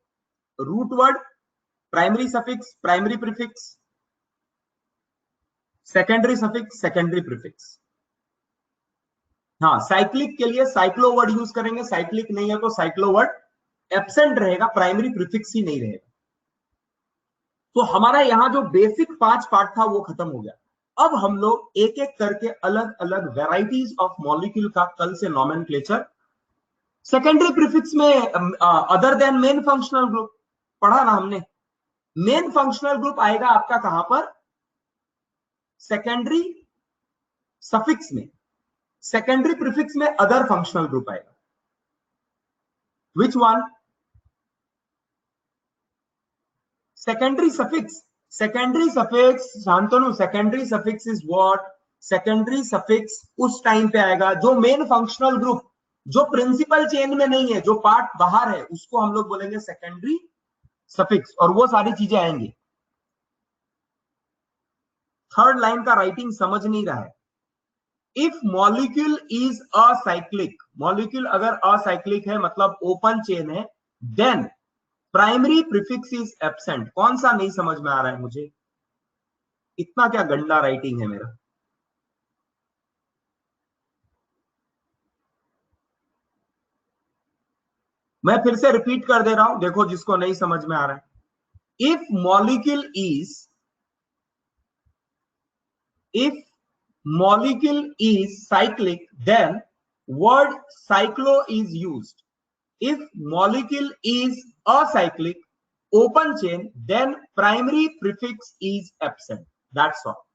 Root word, primary suffix, primary prefix, secondary suffix, secondary prefix. हाँ, साइक्लिक के लिए साइक्लो वर्ड यूज करेंगे, साइक्लिक नहीं है तो साइक्लो वर्ड एब्सेंट रहेगा, प्राइमरी प्रीफिक्स ही नहीं रहेगा। तो हमारा यहां जो बेसिक 5 पार्ट था वो खत्म हो गया। अब हम लोग एक एक करके अलग अलग वेराइटीज ऑफ मॉलिक्यूल का कल से नॉमेनक्लेचर। सेकेंडरी प्रीफिक्स में other than main functional group पढ़ा ना हमने। मेन फंक्शनल ग्रुप आएगा आपका कहां पर? सेकेंडरी सफिक्स में। सेकेंडरी प्रीफिक्स में अदर फंक्शनल ग्रुप आएगा। Which one? Secondary suffix. Secondary suffix, Shantanu, secondary suffix is what? Secondary suffix उस टाइम पे आएगा जो मेन फंक्शनल ग्रुप, जो प्रिंसिपल चेन में नहीं है, जो पार्ट बाहर है, उसको हम लोग बोलेंगे सेकेंडरी सफिक्स, और वो सारी चीजें आएंगी। थर्ड लाइन का राइटिंग समझ नहीं रहा है। If molecule is acyclic, molecule अगर असाइक्लिक है मतलब ओपन चेन है, then primary prefix is absent. कौन सा नहीं समझ में आ रहा है मुझे? इतना क्या गंदा राइटिंग है मेरा? मैं फिर से रिपीट कर दे रहा हूं, देखो जिसको नहीं समझ में आ रहा है। If molecule is cyclic, then word cyclo is used. if molecule is acyclic, open chain, then primary prefix is absent. That's all.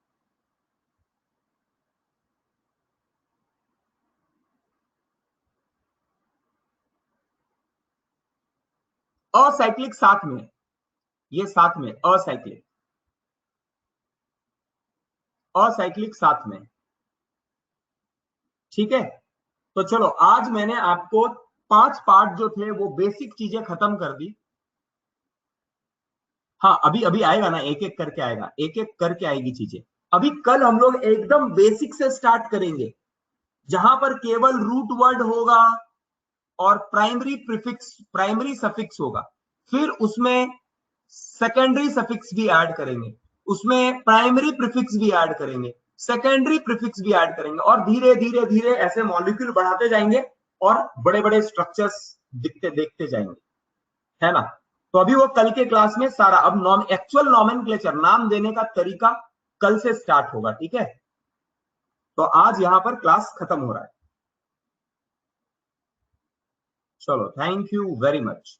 Acyclic साथ में, ये साथ में असाइक्लिक, असाइक्लिक साथ में, ठीक है। तो चलो आज मैंने आपको 5 पार्ट जो थे वो बेसिक चीजें खत्म कर दी। हाँ अभी अभी आएगा ना, एक एक करके आएगा, एक एक करके आएगी चीजें। अभी कल हम लोग एकदम बेसिक से स्टार्ट करेंगे, जहां पर केवल रूट वर्ड होगा और प्राइमरी प्रीफिक्स, प्राइमरी सफिक्स होगा। फिर उसमें सेकेंडरी सफिक्स भी ऐड करेंगे, उसमें प्राइमरी प्रीफिक्स भी ऐड करेंगे, सेकेंडरी प्रीफिक्स भी ऐड करेंगे, और धीरे धीरे धीरे ऐसे मॉलिक्यूल बढ़ाते जाएंगे और बड़े बड़े स्ट्रक्चर्स दिखते देखते जाएंगे, है ना। तो अभी वो कल के क्लास में सारा, अब एक्चुअल नॉमेनक्लेचर, नाम देने का तरीका कल से स्टार्ट होगा, ठीक है। तो आज यहां पर क्लास खत्म हो रहा है। चलो, थैंक यू वेरी मच।